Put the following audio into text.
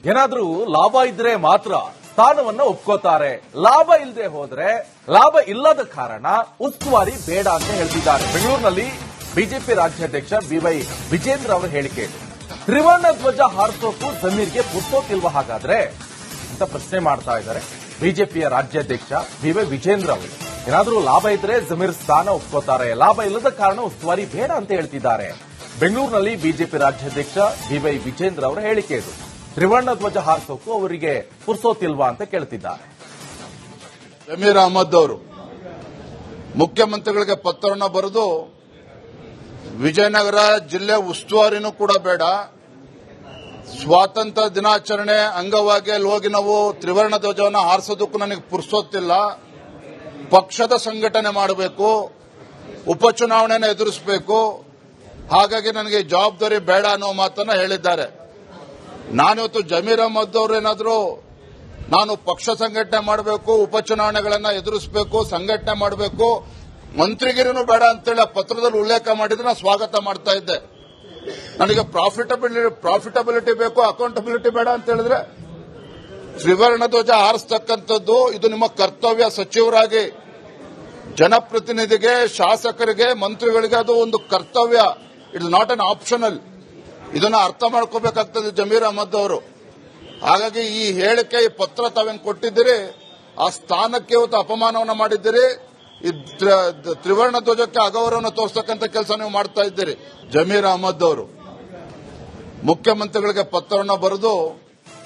ಏನಾದ್ರೂ ಲಾಭ ಇದ್ರೆ ಮಾತ್ರ ಸ್ಥಾನವನ್ನ ಒಪ್ಕೋತಾರೆ. ಲಾಭ ಇಲ್ಲದೆ ಹೋದ್ರೆ ಲಾಭ ಇಲ್ಲದ ಕಾರಣ ಉಸ್ತುವಾರಿ ಬೇಡ ಅಂತ ಹೇಳ್ತಿದ್ದಾರೆ. ಬೆಂಗಳೂರಿನಲ್ಲಿ ಬಿಜೆಪಿ ರಾಜ್ಯಾಧ್ಯಕ್ಷ ಬಿವೈ ವಿಜೇಂದ್ರ ಅವರ ಹೇಳಿಕೆ. ತ್ರಿವರ್ಣ ಧ್ವಜ ಹಾರಿಸೋಕು ಜಮೀರ್ಗೆ ಪುರ್ಸೋತಿಲ್ವ ಹಾಗಾದ್ರೆ ಅಂತ ಪ್ರಶ್ನೆ ಮಾಡ್ತಾ ಇದ್ದಾರೆ ಬಿಜೆಪಿಯ ರಾಜ್ಯಾಧ್ಯಕ್ಷ ಬಿವೈ ವಿಜೇಂದ್ರ ಅವರು. ಏನಾದ್ರೂ ಲಾಭ ಇದ್ರೆ ಜಮೀರ್ ಸ್ಥಾನ ಒಪ್ಕೋತಾರೆ, ಲಾಭ ಇಲ್ಲದ ಕಾರಣ ಉಸ್ತುವಾರಿ ಬೇಡ ಅಂತ ಹೇಳ್ತಿದ್ದಾರೆ. ಬೆಂಗಳೂರಿನಲ್ಲಿ ಬಿಜೆಪಿ ರಾಜ್ಯಾಧ್ಯಕ್ಷ ಬಿವೈ ವಿಜೇಂದ್ರ ಅವರ ಹೇಳಿಕೆ ಇದು. ತ್ರಿವರ್ಣ ಧ್ವಜ ಹಾರಿಸೋಕು ಅವರಿಗೆ ಪುರ್ಸೋತಿಲ್ವಾ ಅಂತ ಕೇಳ್ತಿದ್ದಾರೆ. ಜಮೀರ್ ಅಹಮದ್ ಅವರು ಮುಖ್ಯಮಂತ್ರಿಗಳಿಗೆ ಪತ್ರವನ್ನು ಬರೆದು ವಿಜಯನಗರ ಜಿಲ್ಲೆ ಉಸ್ತುವಾರಿನೂ ಕೂಡ ಬೇಡ, ಸ್ವಾತಂತ್ರ್ಯ ದಿನಾಚರಣೆ ಅಂಗವಾಗಿ ಅಲ್ಲಿ ಹೋಗಿ ನಾವು ತ್ರಿವರ್ಣ ಧ್ವಜವನ್ನು ಹಾರಿಸೋದಕ್ಕೂ ನನಗೆ ಪುರ್ಸೋತಿಲ್ಲ, ಪಕ್ಷದ ಸಂಘಟನೆ ಮಾಡಬೇಕು, ಉಪಚುನಾವಣೆಯನ್ನು ಎದುರಿಸಬೇಕು, ಹಾಗಾಗಿ ನನಗೆ ಜವಾಬ್ದಾರಿ ಬೇಡ ಅನ್ನೋ ಮಾತನ್ನ ಹೇಳಿದ್ದಾರೆ. ನಾನಿವತ್ತು ಜಮೀರ್ ಅಹಮದ್ ಅವರು ಏನಾದರೂ ನಾನು ಪಕ್ಷ ಸಂಘಟನೆ ಮಾಡಬೇಕು, ಉಪಚುನಾವಣೆಗಳನ್ನು ಎದುರಿಸಬೇಕು, ಸಂಘಟನೆ ಮಾಡಬೇಕು, ಮಂತ್ರಿಗಿರಿನೂ ಬೇಡ ಅಂತೇಳಿ ಆ ಪತ್ರದಲ್ಲಿ ಉಲ್ಲೇಖ ಮಾಡಿದ್ರೆ ನಾನು ಸ್ವಾಗತ ಮಾಡ್ತಾ ಇದ್ದೆ. ನನಗೆ ಪ್ರಾಫಿಟಬಿಲಿಟಿ ಬೇಕು, ಅಕೌಂಟಬಿಲಿಟಿ ಬೇಡ ಅಂತ ಹೇಳಿದ್ರೆ ತ್ರಿವರ್ಣ ಧ್ವಜ ಹಾರಿಸ್ತಕ್ಕಂಥದ್ದು ಇದು ನಿಮ್ಮ ಕರ್ತವ್ಯ. ಸಚಿವರಾಗಿ ಜನಪ್ರತಿನಿಧಿಗೆ, ಶಾಸಕರಿಗೆ, ಮಂತ್ರಿಗಳಿಗೆ ಅದು ಒಂದು ಕರ್ತವ್ಯ. It's not an optional. ಇದನ್ನ ಅರ್ಥ ಮಾಡ್ಕೋಬೇಕಾಗ್ತದೆ ಜಮೀರ್ ಅಹಮದ್ ಅವರು. ಹಾಗಾಗಿ ಈ ಹೇಳಿಕೆ, ಈ ಪತ್ರ ತಾವೇನು ಕೊಟ್ಟಿದ್ದೀರಿ, ಆ ಸ್ಥಾನಕ್ಕೆ ಇವತ್ತು ಅಪಮಾನವನ್ನು ಮಾಡಿದ್ದೀರಿ. ಈ ತ್ರಿವರ್ಣ ಧ್ವಜಕ್ಕೆ ಅಗೌರವವನ್ನು ತೋರಿಸ್ತಕ್ಕಂಥ ಕೆಲಸ ನೀವು ಮಾಡ್ತಾ ಇದ್ದೀರಿ. ಜಮೀರ್ ಅಹಮದ್ ಅವರು ಮುಖ್ಯಮಂತ್ರಿಗಳಿಗೆ ಪತ್ರವನ್ನು ಬರೆದು